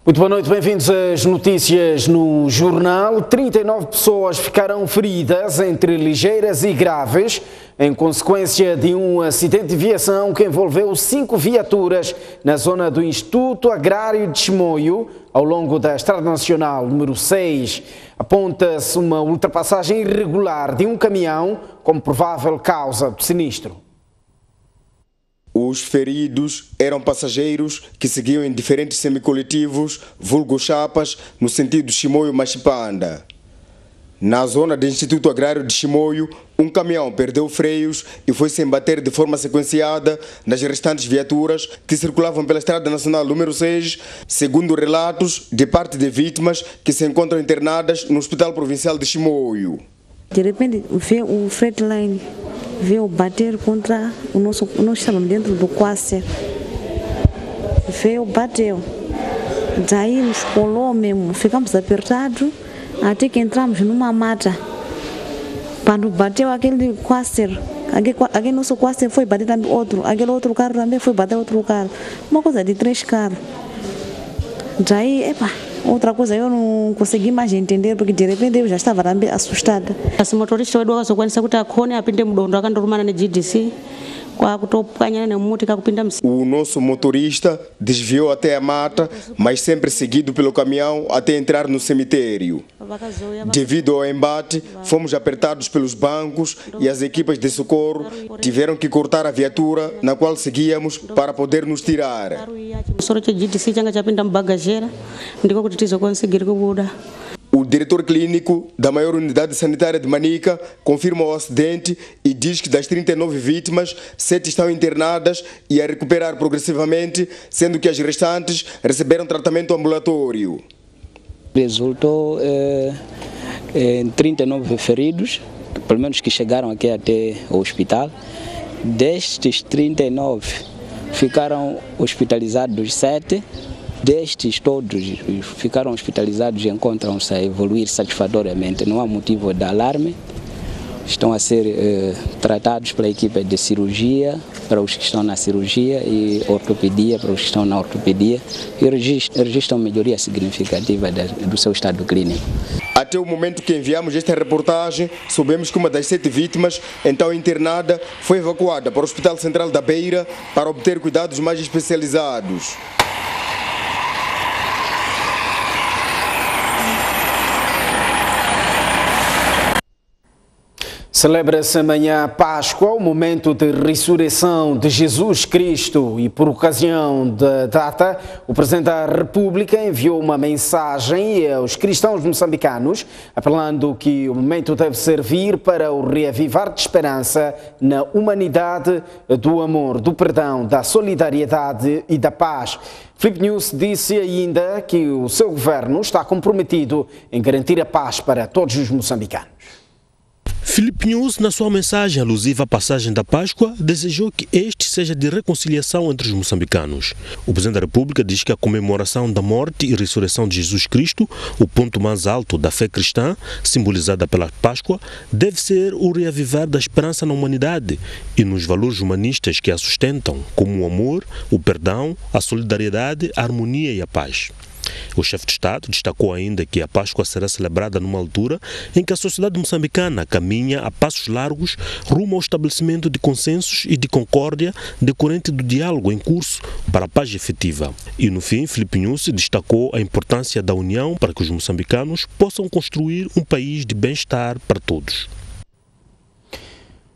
Muito boa noite, bem-vindos às notícias no Jornal. 39 pessoas ficaram feridas, entre ligeiras e graves, em consequência de um acidente de viação que envolveu 5 viaturas na zona do Instituto Agrário de Chimoio, ao longo da Estrada Nacional número 6. Aponta-se uma ultrapassagem irregular de um caminhão como provável causa do sinistro. Os feridos eram passageiros que seguiam em diferentes semicoletivos, vulgo chapas, no sentido Chimoio-Machipanda. Na zona do Instituto Agrário de Chimoio, um caminhão perdeu freios e foi se embater de forma sequenciada nas restantes viaturas que circulavam pela Estrada Nacional número 6, segundo relatos de parte de vítimas que se encontram internadas no Hospital Provincial de Chimoio. De repente, veio o Fredline, veio bater contra nós estávamos dentro do Quasser. Veio, bateu. Daí nos colou mesmo, ficamos apertados até que entramos numa mata. Quando bateu aquele Quasser, aquele nosso Quasser foi bater também outro, aquele outro carro também foi bater outro carro. Uma coisa de 3 carros. Daí, outra coisa eu não consegui mais entender, porque de repente eu já estava também assustada. Esse motorista wedu akazokwanisa kuti akhone apinde mudondo akandorumana ne GDC kwakutopukanyana nemuti kakupinda msi. O nosso motorista desviou até a mata, mas sempre seguido pelo caminhão até entrar no cemitério. Devido ao embate, fomos apertados pelos bancos e as equipas de socorro tiveram que cortar a viatura na qual seguíamos para poder nos tirar. Soro cha GDC changa chapinda mbagageira ndiko kuti tizokonseguira kubuda. O diretor clínico da maior unidade sanitária de Manica confirma o acidente e diz que das 39 vítimas, 7 estão internadas e a recuperar progressivamente, sendo que as restantes receberam tratamento ambulatório. Resultou em 39 feridos, pelo menos que chegaram aqui até o hospital. Destes 39 ficaram hospitalizados 7. Destes todos ficaram hospitalizados e encontram-se a evoluir satisfatoriamente. Não há motivo de alarme. Estão a ser tratados pela equipe de cirurgia, para os que estão na cirurgia, e ortopedia, para os que estão na ortopedia, e registram melhoria significativa do seu estado clínico. Até o momento que enviamos esta reportagem, soubemos que uma das 7 vítimas, então internada, foi evacuada para o Hospital Central da Beira para obter cuidados mais especializados. Celebra-se amanhã a Páscoa, o momento de ressurreição de Jesus Cristo, e por ocasião da data, o Presidente da República enviou uma mensagem aos cristãos moçambicanos, apelando que o momento deve servir para o reavivar de esperança na humanidade, do amor, do perdão, da solidariedade e da paz. Filipe News disse ainda que o seu governo está comprometido em garantir a paz para todos os moçambicanos. Filipe News, na sua mensagem alusiva à passagem da Páscoa, desejou que este seja de reconciliação entre os moçambicanos. O Presidente da República diz que a comemoração da morte e ressurreição de Jesus Cristo, o ponto mais alto da fé cristã, simbolizada pela Páscoa, deve ser o reavivar da esperança na humanidade e nos valores humanistas que a sustentam, como o amor, o perdão, a solidariedade, a harmonia e a paz. O chefe de Estado destacou ainda que a Páscoa será celebrada numa altura em que a sociedade moçambicana caminha a passos largos rumo ao estabelecimento de consensos e de concórdia decorrente do diálogo em curso para a paz efetiva. E no fim, Filipe News destacou a importância da união para que os moçambicanos possam construir um país de bem-estar para todos.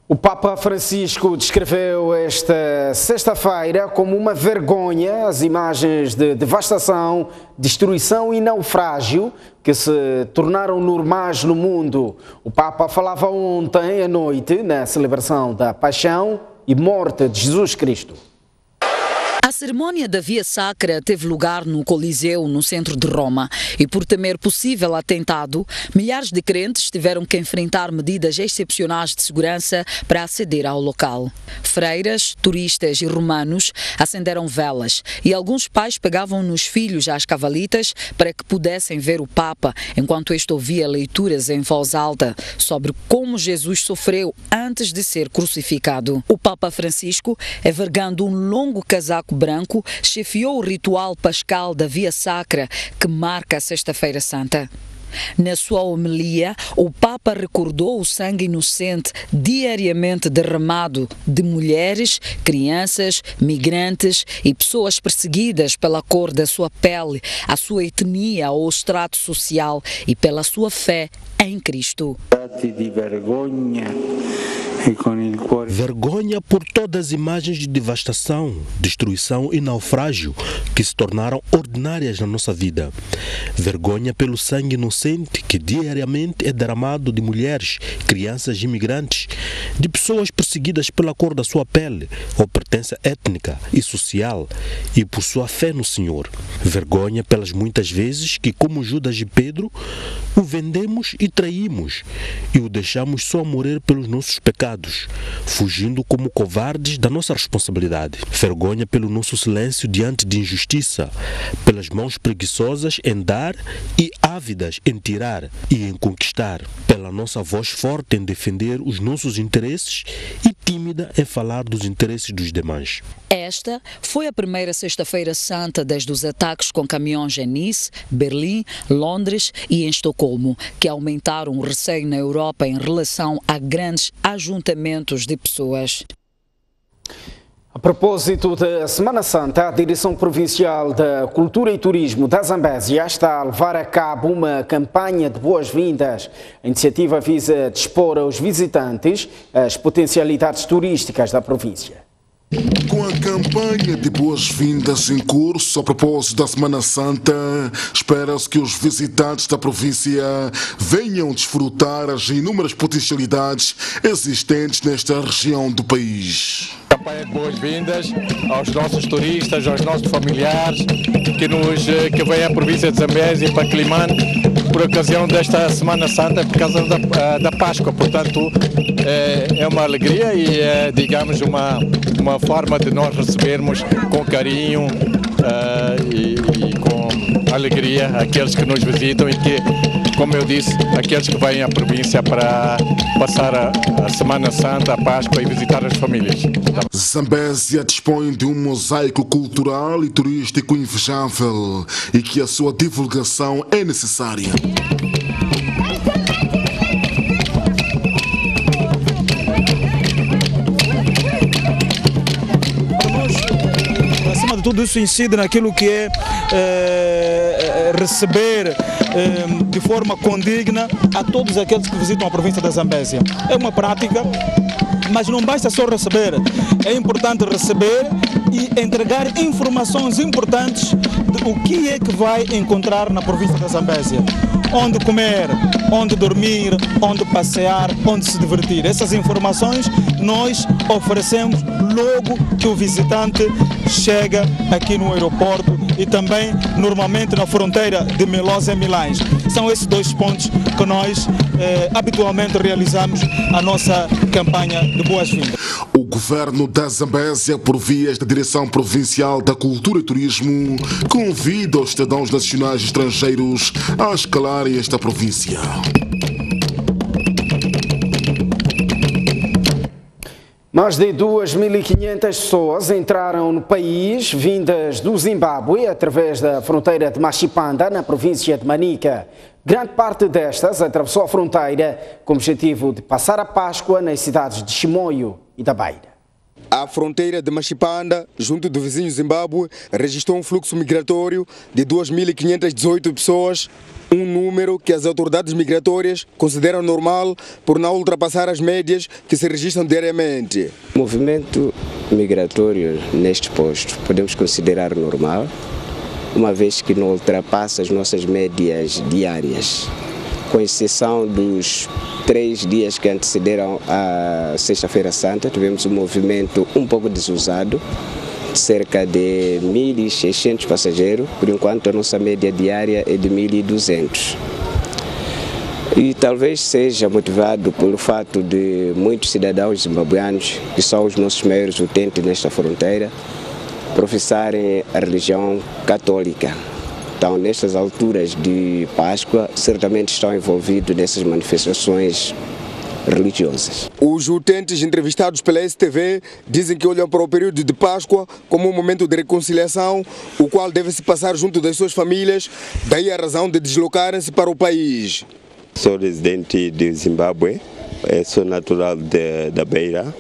O Papa Francisco descreveu esta sexta-feira como uma vergonha as imagens de devastação, destruição e naufrágio que se tornaram normais no mundo. O Papa falava ontem à noite na celebração da Paixão e Morte de Jesus Cristo. A cerimônia da Via Sacra teve lugar no Coliseu, no centro de Roma, e por temer possível atentado, milhares de crentes tiveram que enfrentar medidas excepcionais de segurança para aceder ao local. Freiras, turistas e romanos acenderam velas e alguns pais pegavam nos filhos às cavalitas para que pudessem ver o Papa, enquanto este ouvia leituras em voz alta sobre como Jesus sofreu antes de ser crucificado. O Papa Francisco, envergando um longo casaco Branco chefiou o ritual pascal da Via Sacra que marca a Sexta-feira Santa. Na sua homilia, o Papa recordou o sangue inocente diariamente derramado de mulheres, crianças, migrantes e pessoas perseguidas pela cor da sua pele, a sua etnia ou extrato social e pela sua fé em Cristo. Vergonha por todas as imagens de devastação, destruição e naufrágio que se tornaram ordinárias na nossa vida. Vergonha pelo sangue inocente que diariamente é derramado de mulheres, crianças e imigrantes, de pessoas perseguidas pela cor da sua pele ou pertença étnica e social e por sua fé no Senhor. Vergonha pelas muitas vezes que, como Judas e Pedro, o vendemos e traímos e o deixamos só morrer pelos nossos pecados, fugindo como covardes da nossa responsabilidade. Vergonha pelo nosso silêncio diante de injustiça, pelas mãos preguiçosas em dar e ávidas em tirar e em conquistar, pela nossa voz forte em defender os nossos interesses e tímida em falar dos interesses dos demais. Esta foi a primeira Sexta-feira Santa desde os ataques com caminhões em Nice, Berlim, Londres e em Estocolmo, que aumentaram o receio na Europa em relação a grandes ajuntamentos de pessoas. A propósito da Semana Santa, a Direção Provincial da Cultura e Turismo da Zambésia está a levar a cabo uma campanha de boas-vindas. A iniciativa visa dispor aos visitantes as potencialidades turísticas da província. Com a campanha de boas-vindas em curso a propósito da Semana Santa, espera-se que os visitantes da província venham desfrutar as inúmeras potencialidades existentes nesta região do país. Campanha de boas-vindas aos nossos turistas, aos nossos familiares que vêm à província de Zambésia para Climane por ocasião desta Semana Santa, por causa da Páscoa. Portanto, é uma alegria e é, digamos, uma forma de nós recebermos com carinho e com alegria aqueles que nos visitam e que, como eu disse, aqueles que vêm à província para passar a Semana Santa, a Páscoa e visitar as famílias. Zambésia dispõe de um mosaico cultural e turístico invejável e que a sua divulgação é necessária. Acima de tudo, isso incide naquilo que é receber de forma condigna a todos aqueles que visitam a província da Zambésia. É uma prática, mas não basta só receber, é importante receber e entregar informações importantes de o que é que vai encontrar na província da Zambésia. Onde comer, onde dormir, onde passear, onde se divertir. Essas informações nós oferecemos logo que o visitante chega aqui no aeroporto e também normalmente na fronteira de Melosa e Milães. São esses dois pontos que nós habitualmente realizamos a nossa campanha de boas-vindas. O governo da Zambésia, por vias da Direção Provincial da Cultura e Turismo, convida os cidadãos nacionais e estrangeiros a escalarem esta província. Mais de 2.500 pessoas entraram no país, vindas do Zimbábue, através da fronteira de Machipanda, na província de Manica. Grande parte destas atravessou a fronteira com o objetivo de passar a Páscoa nas cidades de Chimoio e da Beira. A fronteira de Machipanda, junto do vizinho Zimbábue, registrou um fluxo migratório de 2.518 pessoas, um número que as autoridades migratórias consideram normal por não ultrapassar as médias que se registram diariamente. O movimento migratório neste posto podemos considerar normal, uma vez que não ultrapassa as nossas médias diárias, com exceção dos 3 dias que antecederam a Sexta-feira Santa. Tivemos um movimento um pouco desusado, cerca de 1.600 passageiros. Por enquanto a nossa média diária é de 1.200. E talvez seja motivado pelo fato de muitos cidadãos zimbabuanos, que são os nossos maiores utentes nesta fronteira, professarem a religião católica. Então, nestas alturas de Páscoa, certamente estão envolvidos nessas manifestações religiosas. Os utentes entrevistados pela STV dizem que olham para o período de Páscoa como um momento de reconciliação, o qual deve se passar junto das suas famílias, daí a razão de deslocarem-se para o país. Sou residente de Zimbábue, sou natural da Beira,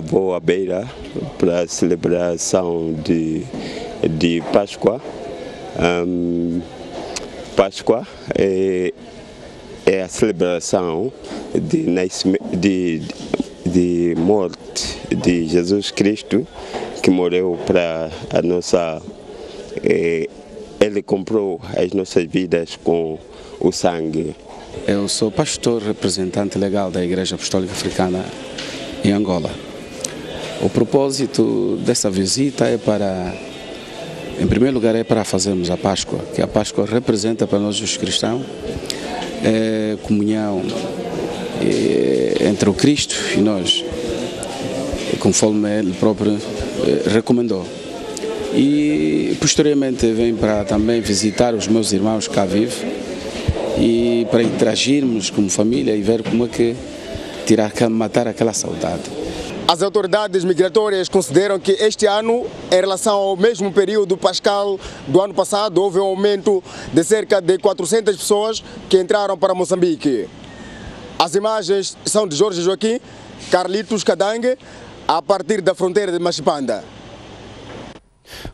vou à Beira para a celebração de Páscoa. Páscoa é a celebração de morte de Jesus Cristo, que morreu para a nossa... Ele comprou as nossas vidas com o sangue. Eu sou pastor representante legal da Igreja Apostólica Africana em Angola. O propósito dessa visita é para, em primeiro lugar, é para fazermos a Páscoa, que a Páscoa representa para nós os cristãos comunhão entre o Cristo e nós, conforme Ele próprio recomendou. E posteriormente vem para também visitar os meus irmãos que cá vivem e para interagirmos como família e ver como é que matar aquela saudade. As autoridades migratórias consideram que este ano, em relação ao mesmo período pascal do ano passado, houve um aumento de cerca de 400 pessoas que entraram para Moçambique. As imagens são de Jorge Joaquim, Carlitos Cadangue, a partir da fronteira de Machipanda.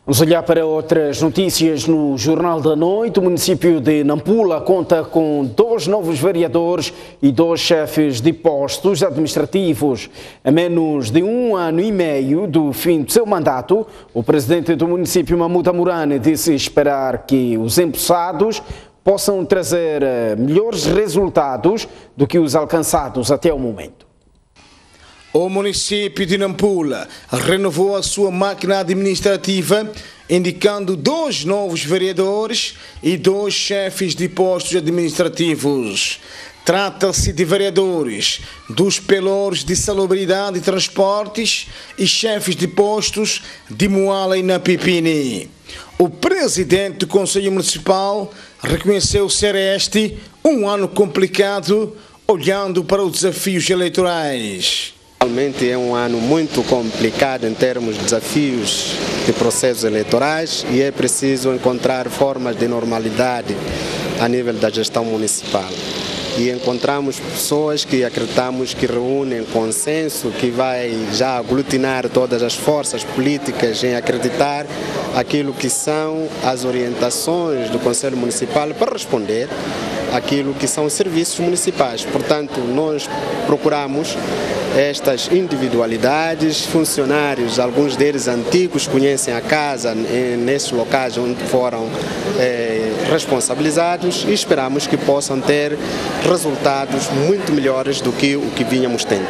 Vamos olhar para outras notícias no Jornal da Noite. O município de Nampula conta com 2 novos vereadores e 2 chefes de postos administrativos. A menos de 1 ano e meio do fim do seu mandato, o presidente do município, Mahmoud Amurane, disse esperar que os empossados possam trazer melhores resultados do que os alcançados até o momento. O município de Nampula renovou a sua máquina administrativa, indicando 2 novos vereadores e 2 chefes de postos administrativos. Trata-se de vereadores dos Pelouros de Salubridade e Transportes e chefes de postos de Moala e Napipini. O presidente do Conselho Municipal reconheceu ser este um ano complicado, olhando para os desafios eleitorais. Realmente é um ano muito complicado em termos de desafios de processos eleitorais e é preciso encontrar formas de normalidade a nível da gestão municipal. E encontramos pessoas que acreditamos que reúnem consenso, que vai já aglutinar todas as forças políticas em acreditar aquilo que são as orientações do Conselho Municipal para responder aquilo que são os serviços municipais. Portanto, nós procuramos estas individualidades, funcionários, alguns deles antigos, conhecem a casa nesses locais onde foram responsabilizados e esperamos que possam ter resultados muito melhores do que o que vínhamos tendo.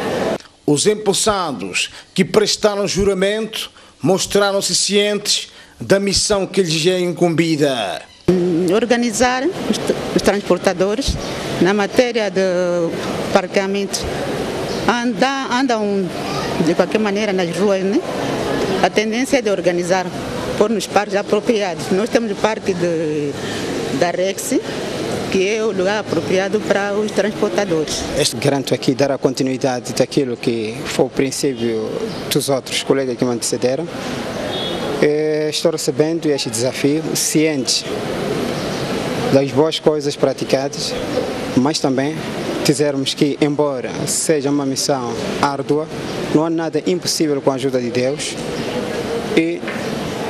Os empossados que prestaram juramento mostraram-se cientes da missão que lhes é incumbida. Organizar os transportadores na matéria de parqueamento. Andam de qualquer maneira nas ruas, né? A tendência é de organizar, pôr nos parques apropriados. Nós temos o parque da Rex, que é o lugar apropriado para os transportadores. Garanto aqui dar a continuidade daquilo que foi o princípio dos outros colegas que me antecederam. Estou recebendo este desafio, ciente das boas coisas praticadas, mas também dizermos que, embora seja uma missão árdua, não há nada impossível com a ajuda de Deus e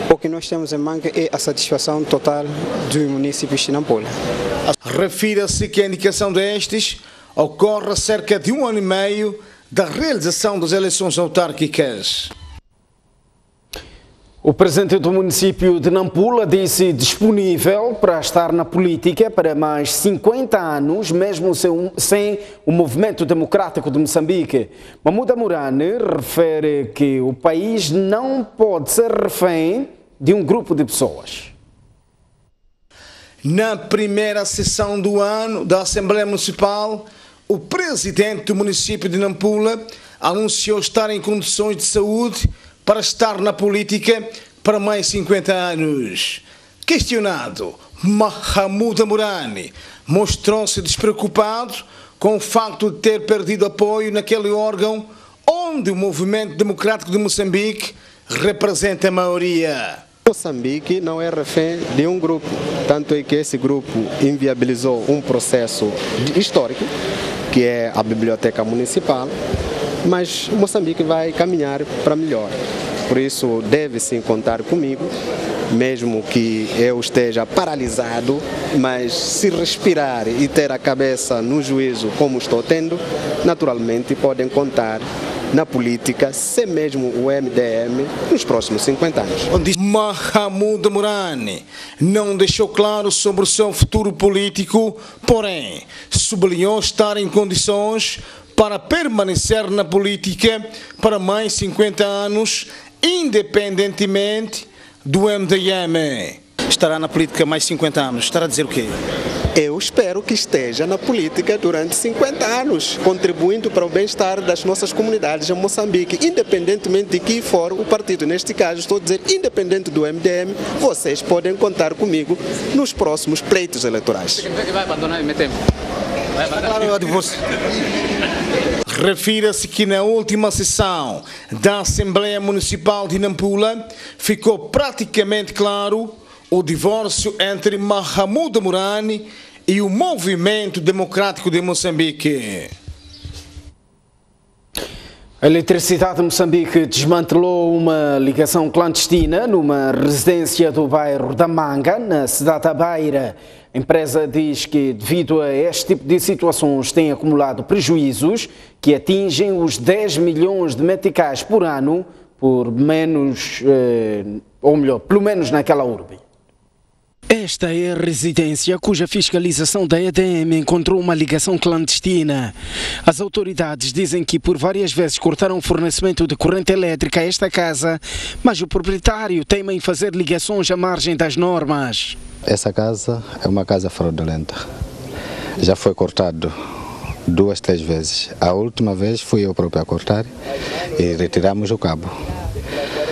o que nós temos em manga é a satisfação total do município de Nampula. Refira-se que a indicação destes ocorre há cerca de 1 ano e meio da realização das eleições autárquicas. O presidente do município de Nampula disse disponível para estar na política para mais 50 anos, mesmo sem o movimento democrático de Moçambique. Mahmoud Amurane refere que o país não pode ser refém de um grupo de pessoas. Na primeira sessão do ano da Assembleia Municipal, o presidente do município de Nampula anunciou estar em condições de saúde para estar na política para mais 50 anos. Questionado, Mahmoud Amurane mostrou-se despreocupado com o facto de ter perdido apoio naquele órgão onde o Movimento Democrático de Moçambique representa a maioria. Moçambique não é refém de um grupo, tanto é que esse grupo inviabilizou um processo histórico, que é a Biblioteca Municipal, mas Moçambique vai caminhar para melhor. Por isso deve sim contar comigo, mesmo que eu esteja paralisado, mas se respirar e ter a cabeça no juízo como estou tendo, naturalmente podem contar na política, se mesmo o MDM, nos próximos 50 anos. Mahamuda Mourane não deixou claro sobre o seu futuro político, porém sublinhou estar em condições para permanecer na política para mais 50 anos, independentemente do MDM. Estará na política mais 50 anos, estará a dizer o quê? Eu espero que esteja na política durante 50 anos, contribuindo para o bem-estar das nossas comunidades em Moçambique, independentemente de que for o partido. Neste caso, estou a dizer, independente do MDM, vocês podem contar comigo nos próximos pleitos eleitorais. Vai abandonar meu tempo. Refira-se que na última sessão da Assembleia Municipal de Nampula ficou praticamente claro o divórcio entre Mahamuda Mourane e o Movimento Democrático de Moçambique. A Eletricidade de Moçambique desmantelou uma ligação clandestina numa residência do bairro da Manga, na cidade da Beira. A empresa diz que, devido a este tipo de situações, tem acumulado prejuízos que atingem os 10 milhões de meticais por ano, pelo menos naquela urbe. Esta é a residência cuja fiscalização da EDM encontrou uma ligação clandestina. As autoridades dizem que por várias vezes cortaram o fornecimento de corrente elétrica a esta casa, mas o proprietário teima em fazer ligações à margem das normas. Essa casa é uma casa fraudulenta. Já foi cortado 2, 3 vezes. A última vez fui eu próprio a cortar e retiramos o cabo.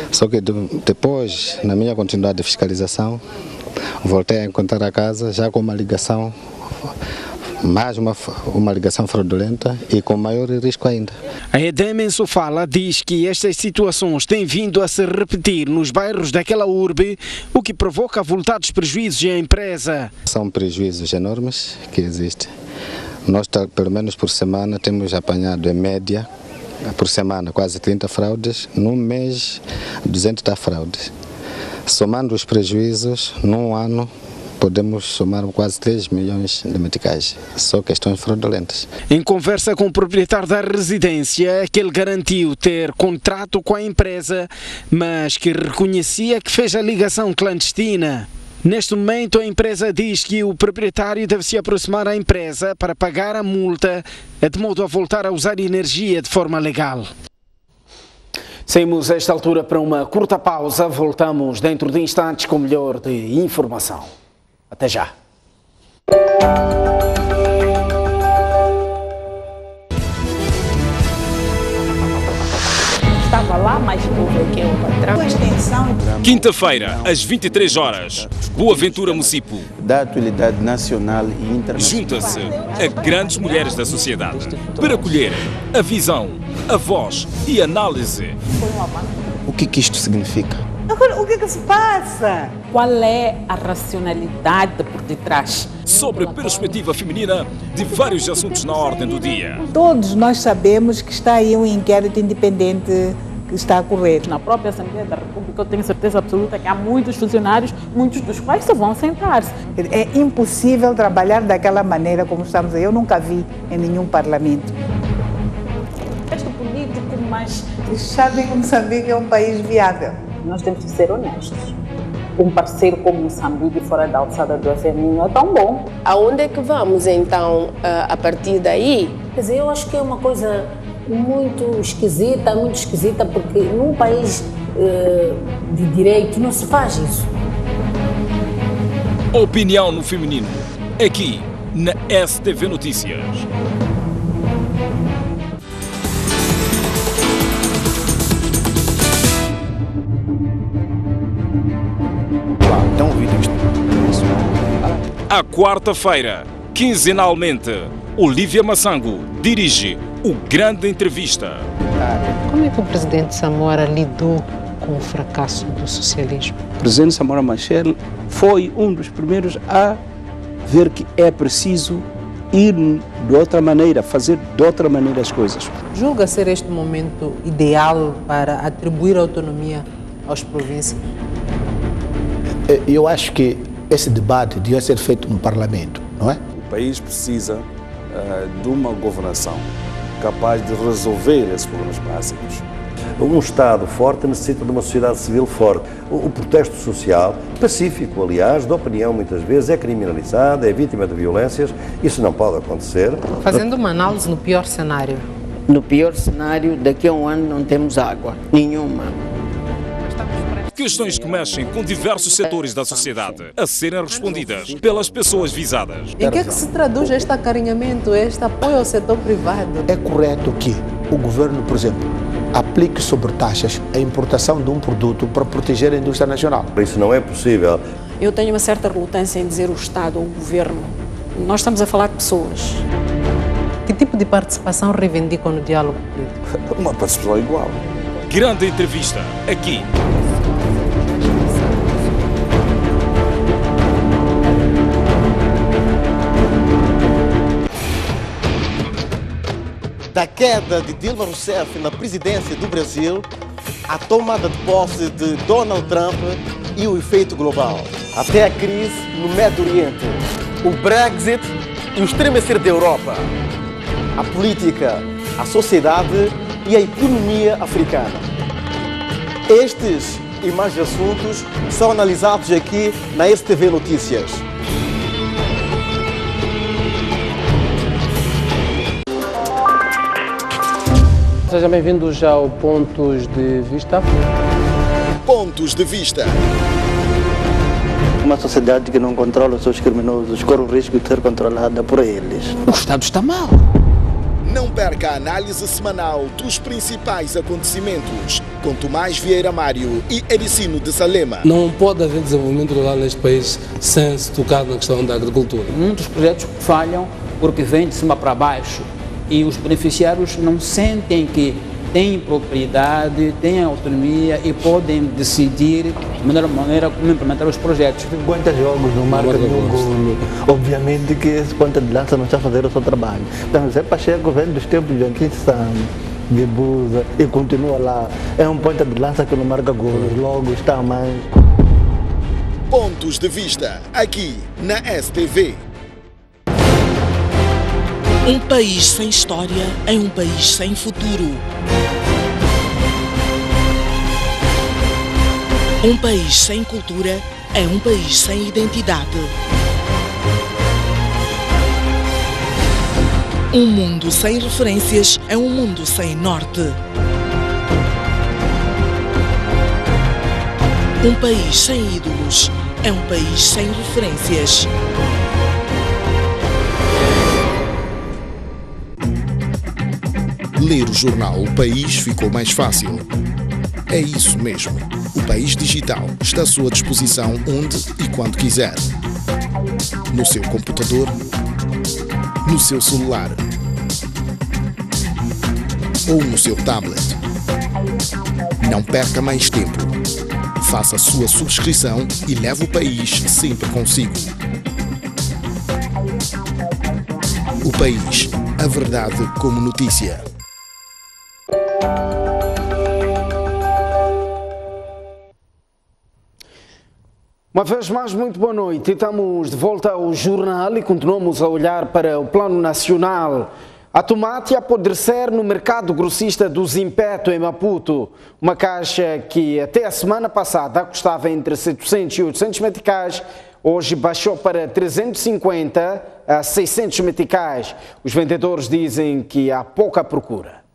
Só que depois, na minha continuidade de fiscalização, voltei a encontrar a casa já com uma ligação, mais uma ligação fraudulenta e com maior risco ainda. A EDM em Sofala diz que estas situações têm vindo a se repetir nos bairros daquela urbe, o que provoca avultados prejuízos à empresa. São prejuízos enormes que existem. Nós, pelo menos por semana, temos apanhado em média, por semana, quase 30 fraudes, num mês 200 fraudes. Somando os prejuízos, num ano, podemos somar quase 3 milhões de meticais, só questões fraudulentas. Em conversa com o proprietário da residência, que ele garantiu ter contrato com a empresa, mas que reconhecia que fez a ligação clandestina. Neste momento, a empresa diz que o proprietário deve se aproximar à empresa para pagar a multa, de modo a voltar a usar energia de forma legal. Saímos a esta altura para uma curta pausa, voltamos dentro de instantes com melhor de informação. Até já. Estava lá, mas houve que o patrão. Quinta-feira, às 23 horas, Boa Ventura Mucipo. Da atualidade nacional e internacional. Junta-se a grandes mulheres da sociedade para colher a visão, a voz e a análise. O que isto significa? Agora, o que se passa? Qual é a racionalidade por detrás? Sobre a perspectiva feminina de vários assuntos na ordem do dia. Todos nós sabemos que está aí um inquérito independente que está a correr. Na própria Assembleia da República eu tenho certeza absoluta que há muitos funcionários, muitos dos quais só vão sentar-se. É impossível trabalhar daquela maneira como estamos aí. Eu nunca vi em nenhum parlamento. Este político, mas eles sabem que Moçambique é um país viável. Nós temos que ser honestos. Um parceiro como Moçambique fora da alçada do FMI não é tão bom. Aonde é que vamos então a partir daí? Quer dizer, eu acho que é uma coisa muito esquisita, porque num país de direito não se faz isso. Opinião no feminino, aqui na STV Notícias. À quarta-feira, quinzenalmente, Olívia Massango dirige o Grande Entrevista. Como é que o presidente Samora lidou com o fracasso do socialismo? O presidente Samora Machel foi um dos primeiros a ver que é preciso ir de outra maneira, fazer de outra maneira as coisas. Julga ser este momento ideal para atribuir autonomia às províncias? Eu acho que esse debate devia ser feito no Parlamento, não é? O país precisa de uma governação capaz de resolver esses problemas básicos. Um Estado forte necessita de uma sociedade civil forte. O protesto social, pacífico, aliás, de opinião muitas vezes, é criminalizado, é vítima de violências. Isso não pode acontecer. Fazendo uma análise no pior cenário. No pior cenário, daqui a um ano não temos água, nenhuma. Questões que mexem com diversos setores da sociedade a serem respondidas pelas pessoas visadas. Em que é que se traduz este acarinhamento, este apoio ao setor privado? É correto que o governo, por exemplo, aplique sobretaxas a importação de um produto para proteger a indústria nacional? Isso não é possível. Eu tenho uma certa relutância em dizer o Estado ou o governo. Nós estamos a falar de pessoas. Que tipo de participação reivindicam no diálogo político? Uma participação igual. Grande Entrevista, aqui. Da queda de Dilma Rousseff na presidência do Brasil, a tomada de posse de Donald Trump e o efeito global. Até a crise no Médio Oriente, o Brexit e o estremecer da Europa. A política, a sociedade e a economia africana. Estes e mais assuntos são analisados aqui na STV Notícias. Sejam bem-vindos ao Pontos de Vista. Pontos de Vista. Uma sociedade que não controla os seus criminosos corre o risco de ser controlada por eles. O Estado está mal. Não perca a análise semanal dos principais acontecimentos com Tomás Vieira Mário e Ericino de Salema. Não pode haver desenvolvimento rural neste país sem se tocar na questão da agricultura. Muitos projetos falham porque vêm de cima para baixo. E os beneficiários não sentem que têm propriedade, têm autonomia e podem decidir de maneira como implementar os projetos. 50 jogos no marca do golo. Obviamente que esse ponta de lança não está a fazer o seu trabalho. Então, Zé Pacheco vem dos tempos de Joaquim Santos, de Busa, e continua lá. É um ponta de lança que não marca golos, logo está mais. Pontos de Vista, aqui na STV. Um país sem história é um país sem futuro. Um país sem cultura é um país sem identidade. Um mundo sem referências é um mundo sem norte. Um país sem ídolos é um país sem referências. Ler o jornal O País ficou mais fácil. É isso mesmo. O País Digital está à sua disposição onde e quando quiser. No seu computador, no seu celular ou no seu tablet. Não perca mais tempo. Faça a sua subscrição e leve o país sempre consigo. O País, a verdade como notícia. Uma vez mais, muito boa noite. Estamos de volta ao jornal e continuamos a olhar para o plano nacional. A tomate a apodrecer no mercado grossista do Zimpeto, em Maputo. Uma caixa que até a semana passada custava entre 700 e 800 meticais, hoje baixou para 350 a 600 meticais. Os vendedores dizem que há pouca procura.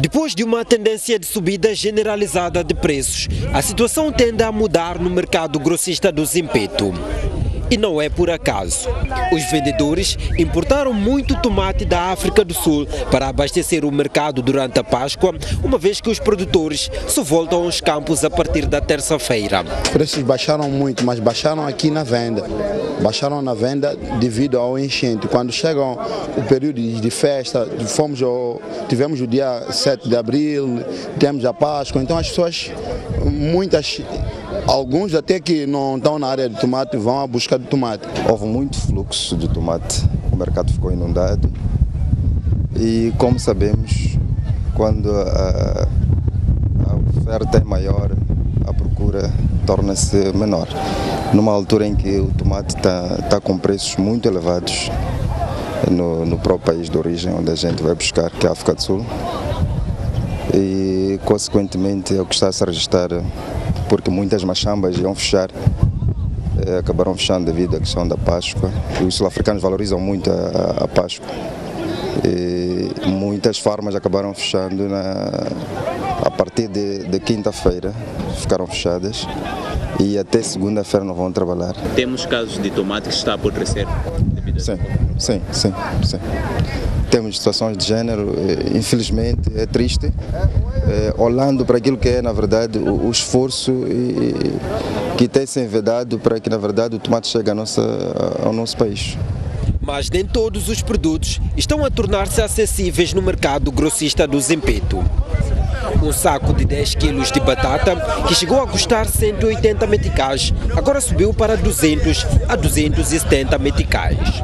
Depois de uma tendência de subida generalizada de preços, a situação tende a mudar no mercado grossista do Zimpeto. E não é por acaso. Os vendedores importaram muito tomate da África do Sul para abastecer o mercado durante a Páscoa, uma vez que os produtores só voltam aos campos a partir da terça-feira. Os preços baixaram muito, mas baixaram aqui na venda. Baixaram na venda devido ao enchente. Quando chega o período de festa, tivemos o dia 7 de abril, temos a Páscoa, então as pessoas, alguns até que não estão na área de tomate vão à busca de tomate. Houve muito fluxo de tomate, o mercado ficou inundado e, como sabemos, quando a oferta é maior, a procura torna-se menor. Numa altura em que o tomate está com preços muito elevados no próprio país de origem, onde a gente vai buscar, que é a África do Sul, e consequentemente é o que está a se registrar, porque muitas machambas iam fechar, acabaram fechando devido à questão da Páscoa. E os sul-africanos valorizam muito a Páscoa. E muitas farmas acabaram fechando a partir de quinta-feira, ficaram fechadas e até segunda-feira não vão trabalhar. Temos casos de tomate que está a apodrecer? Sim. Temos situações de género, infelizmente é triste, olhando para aquilo que é na verdade o esforço que tem se envedado para que na verdade o tomate chegue ao nosso país. Mas nem todos os produtos estão a tornar-se acessíveis no mercado grossista do Zimpeto. Um saco de 10 quilos de batata, que chegou a custar 180 meticais, agora subiu para 200 a 270 meticais.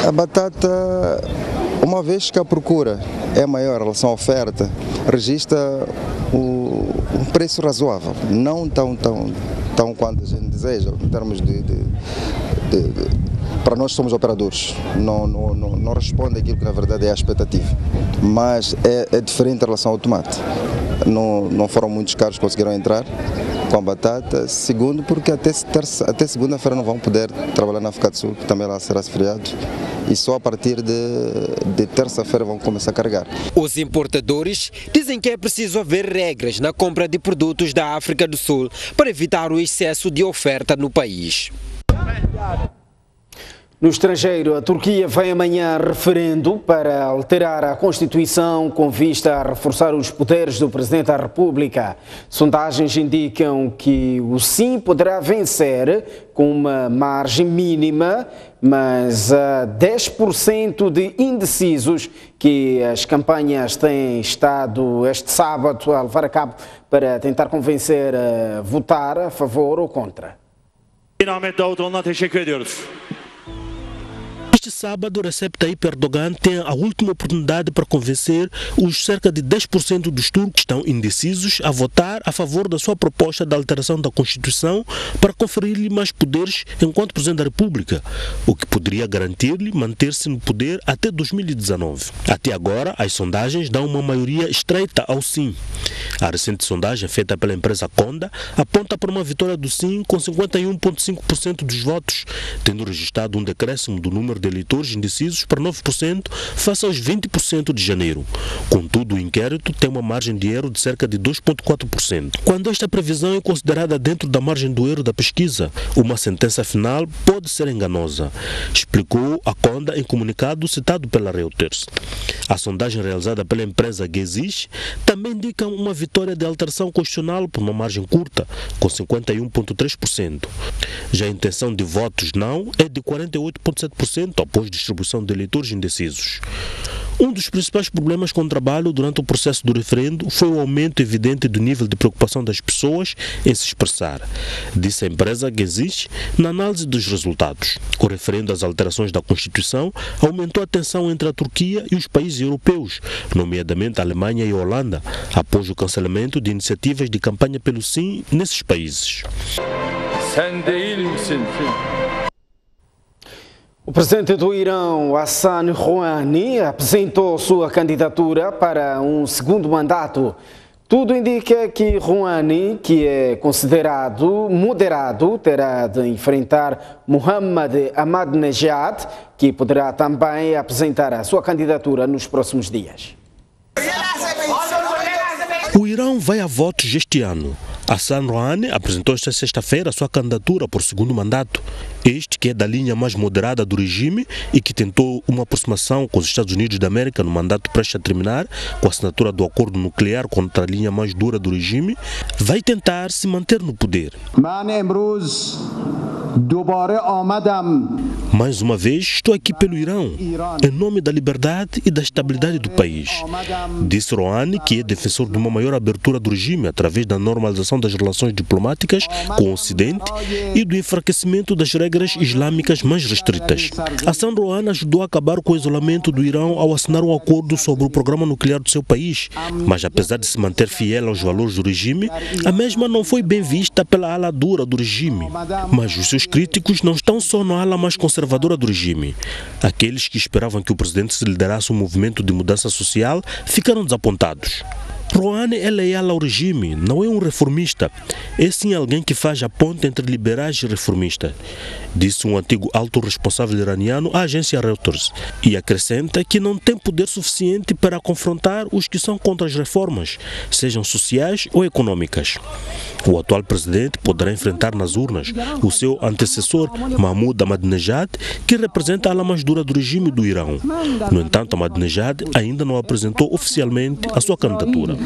A batata, uma vez que a procura é maior em relação à oferta, registra um preço razoável, não tão quanto a gente deseja, em termos para nós somos operadores, não responde àquilo que na verdade é a expectativa, mas é diferente em relação ao tomate. Não foram muitos carros que conseguiram entrar com a batata, segundo porque até segunda-feira não vão poder trabalhar na África do Sul, que também lá será feriado, e só a partir de terça-feira vão começar a carregar. Os importadores dizem que é preciso haver regras na compra de produtos da África do Sul para evitar o excesso de oferta no país. No estrangeiro, a Turquia vai amanhã a referendo para alterar a Constituição com vista a reforçar os poderes do Presidente da República. Sondagens indicam que o sim poderá vencer com uma margem mínima, mas a 10% de indecisos que as campanhas têm estado este sábado a levar a cabo para tentar convencer a votar a favor ou contra. Ahmet Davutoğlu'na teşekkür ediyoruz. Este sábado, Recep Tayyip Erdogan tem a última oportunidade para convencer os cerca de 10% dos turcos que estão indecisos a votar a favor da sua proposta de alteração da Constituição para conferir-lhe mais poderes enquanto Presidente da República, o que poderia garantir-lhe manter-se no poder até 2019. Até agora, as sondagens dão uma maioria estreita ao sim. A recente sondagem feita pela empresa Conda aponta para uma vitória do sim com 51,5% dos votos, tendo registrado um decréscimo do número de eleitores indecisos para 9% face aos 20% de janeiro. Contudo, o inquérito tem uma margem de erro de cerca de 2,4%. Quando esta previsão é considerada dentro da margem do erro da pesquisa, uma sentença final pode ser enganosa, explicou a Conda em comunicado citado pela Reuters. A sondagem realizada pela empresa Gezis também indica uma vitória de alteração constitucional por uma margem curta, com 51,3%. Já a intenção de votos não é de 48,7% após distribuição de eleitores indecisos. Um dos principais problemas com o trabalho durante o processo do referendo foi o aumento evidente do nível de preocupação das pessoas em se expressar, disse a empresa Gezis na análise dos resultados. O referendo às alterações da Constituição aumentou a tensão entre a Turquia e os países europeus, nomeadamente a Alemanha e a Holanda, após o cancelamento de iniciativas de campanha pelo sim nesses países. O presidente do Irão, Hassan Rouhani, apresentou sua candidatura para um segundo mandato. Tudo indica que Rouhani, que é considerado moderado, terá de enfrentar Mohammad Ahmadinejad, que poderá também apresentar a sua candidatura nos próximos dias. O Irão vai a votos este ano. Hassan Rouhani apresentou esta sexta-feira a sua candidatura por segundo mandato. Este que é da linha mais moderada do regime e que tentou uma aproximação com os Estados Unidos da América no mandato prestes a terminar, com a assinatura do acordo nuclear contra a linha mais dura do regime, vai tentar se manter no poder. Mais uma vez, estou aqui pelo Irão, em nome da liberdade e da estabilidade do país. Disse Rouhani, que é defensor de uma maior abertura do regime através da normalização das relações diplomáticas com o Ocidente e do enfraquecimento das regras islâmicas mais restritas. Hassan Rouhani ajudou a acabar com o isolamento do Irão ao assinar um acordo sobre o programa nuclear do seu país, mas apesar de se manter fiel aos valores do regime, a mesma não foi bem vista pela ala dura do regime. Mas os seus críticos não estão só na ala mais conservadora do regime. Aqueles que esperavam que o presidente se liderasse um movimento de mudança social ficaram desapontados. Rouhani é leal ao regime, não é um reformista. É sim alguém que faz a ponte entre liberais e reformistas, disse um antigo alto responsável iraniano à agência Reuters, e acrescenta que não tem poder suficiente para confrontar os que são contra as reformas, sejam sociais ou econômicas. O atual presidente poderá enfrentar nas urnas o seu antecessor Mahmoud Ahmadinejad, que representa a ala mais dura do regime do Irão. No entanto, Ahmadinejad ainda não apresentou oficialmente a sua candidatura.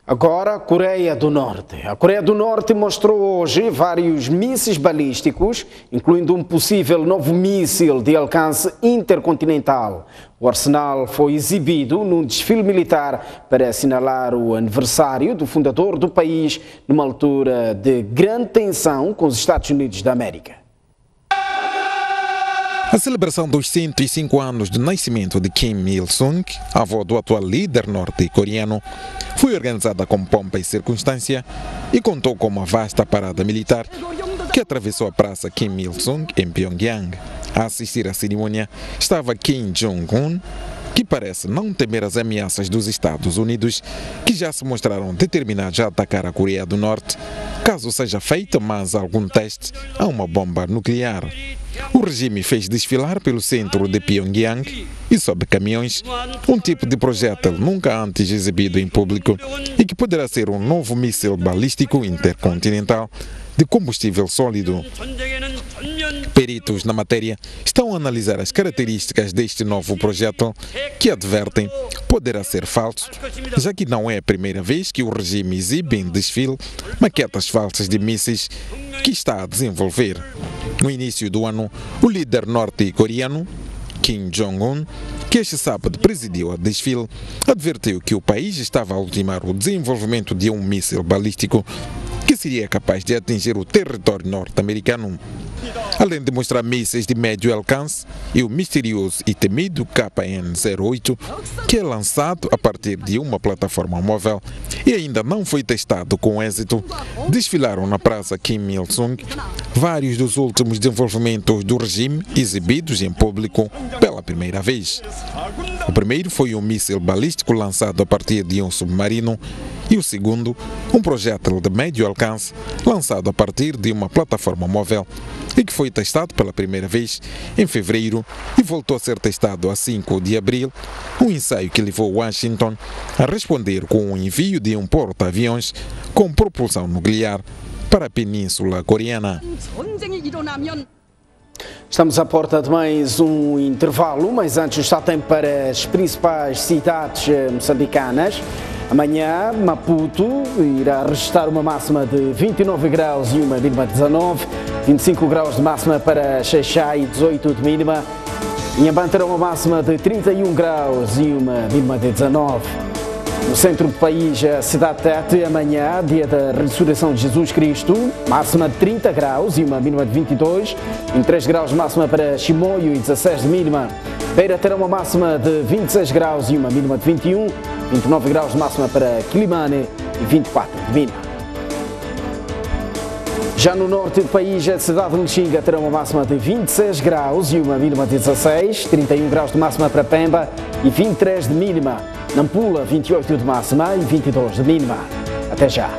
Agora, Coreia do Norte. A Coreia do Norte mostrou hoje vários mísseis balísticos, incluindo um possível novo míssil de alcance intercontinental. O arsenal foi exibido num desfile militar para assinalar o aniversário do fundador do país, numa altura de grande tensão com os Estados Unidos da América. A celebração dos 105 anos de nascimento de Kim Il-sung, avô do atual líder norte-coreano, foi organizada com pompa e circunstância e contou com uma vasta parada militar que atravessou a praça Kim Il-sung em Pyongyang. A assistir à cerimônia estava Kim Jong-un, que parece não temer as ameaças dos Estados Unidos, que já se mostraram determinados a atacar a Coreia do Norte, caso seja feito mais algum teste a uma bomba nuclear. O regime fez desfilar pelo centro de Pyongyang e sob caminhões um tipo de projétil nunca antes exibido em público e que poderá ser um novo míssil balístico intercontinental de combustível sólido. Peritos na matéria estão a analisar as características deste novo projétil, que advertem poderá ser falso, já que não é a primeira vez que o regime exibe em desfile maquetas falsas de mísseis que está a desenvolver. No início do ano, o líder norte-coreano, Kim Jong-un, que este sábado presidiu a desfile, advertiu que o país estava a ultimar o desenvolvimento de um míssil balístico que seria capaz de atingir o território norte-americano. Além de mostrar mísseis de médio alcance e o misterioso e temido KN-08, que é lançado a partir de uma plataforma móvel e ainda não foi testado com êxito, desfilaram na praça Kim Il-sung vários dos últimos desenvolvimentos do regime exibidos em público pela primeira vez. O primeiro foi um míssil balístico lançado a partir de um submarino e o segundo, um projétil de médio alcance lançado a partir de uma plataforma móvel e que foi testado pela primeira vez em fevereiro e voltou a ser testado a 5 de abril, um ensaio que levou Washington a responder com o envio de um porta-aviões com propulsão nuclear para a Península Coreana. Estamos à porta de mais um intervalo, mas antes está tempo para as principais cidades moçambicanas. Amanhã, Maputo irá registrar uma máxima de 29 graus e uma mínima de 19, 25 graus de máxima para Xai-Xai e 18 de mínima. Inhambane terá uma máxima de 31 graus e uma mínima de 19. No centro do país, a cidade de Tete, amanhã, dia da ressurreição de Jesus Cristo, máxima de 30 graus e uma mínima de 22, 23 graus de máxima para Chimoio e 16 de mínima. Beira terá uma máxima de 26 graus e uma mínima de 21, 29 graus de máxima para Quilimane e 24 de mínima. Já no norte do país, a cidade de Lixinga terá uma máxima de 26 graus e uma mínima de 16, 31 graus de máxima para Pemba e 23 de mínima. Nampula, 28 de máxima e 22 de mínima. Até já!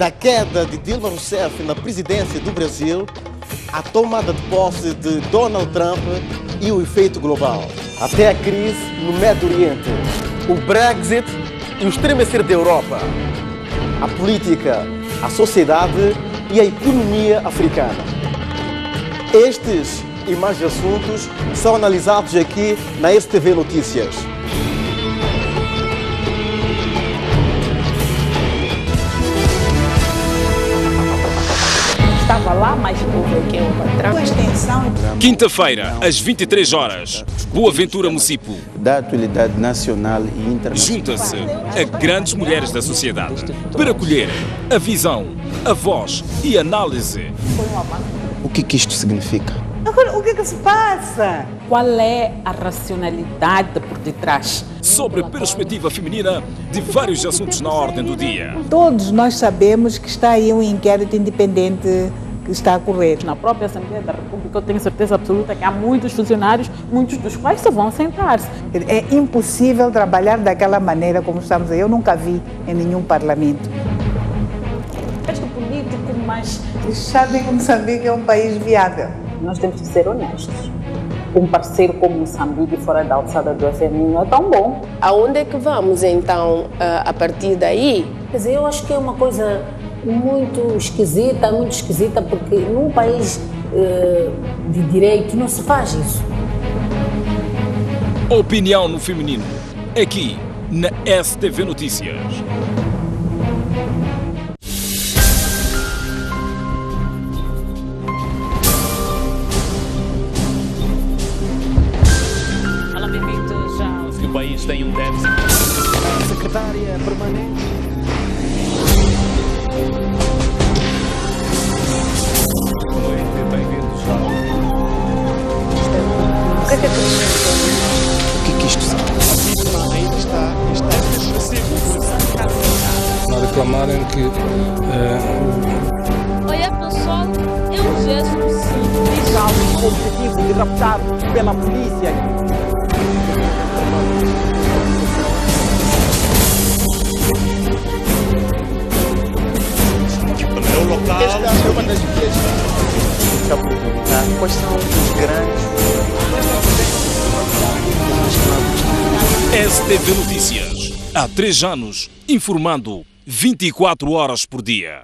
Da queda de Dilma Rousseff na presidência do Brasil, a tomada de posse de Donald Trump e o efeito global. Até a crise no Médio Oriente, o Brexit e o estremecer da Europa, a política, a sociedade e a economia africana. Estes e mais assuntos são analisados aqui na STV Notícias. Estava lá, mas provoquei o patrão. Quinta-feira, às 23 horas, Boaventura Mucipo. Da atualidade nacional e internacional. Junta-se a grandes mulheres da sociedade para colher a visão, a voz e a análise. O que isto significa? Agora, o que se passa? Qual é a racionalidade por detrás? Sobre a perspectiva feminina de vários assuntos na ordem do dia. Todos nós sabemos que está aí um inquérito independente que está a correr. Na própria Assembleia da República, eu tenho certeza absoluta que há muitos funcionários, muitos dos quais só vão sentar-se. É impossível trabalhar daquela maneira como estamos aí. Eu nunca vi em nenhum parlamento. Este político, mas... Sabem que Moçambique é um país viável. Nós temos que ser honestos. Um parceiro como Moçambique fora da alçada do FMI não é tão bom. Aonde é que vamos, então, a partir daí? Quer dizer, eu acho que é uma coisa muito esquisita, porque num país de direito não se faz isso. Opinião no feminino, aqui na STV Notícias. O país tem um déficit. A secretária permanente. Boa noite, bem-vindos ao... O que isto significa? Ainda está A reclamarem que Olha, pessoal, é um gesto simples. Com o objetivo de raptar pela polícia. Esta é uma das vias para perguntar quais são os grandes. STV Notícias, há 3 anos, informando 24 horas por dia.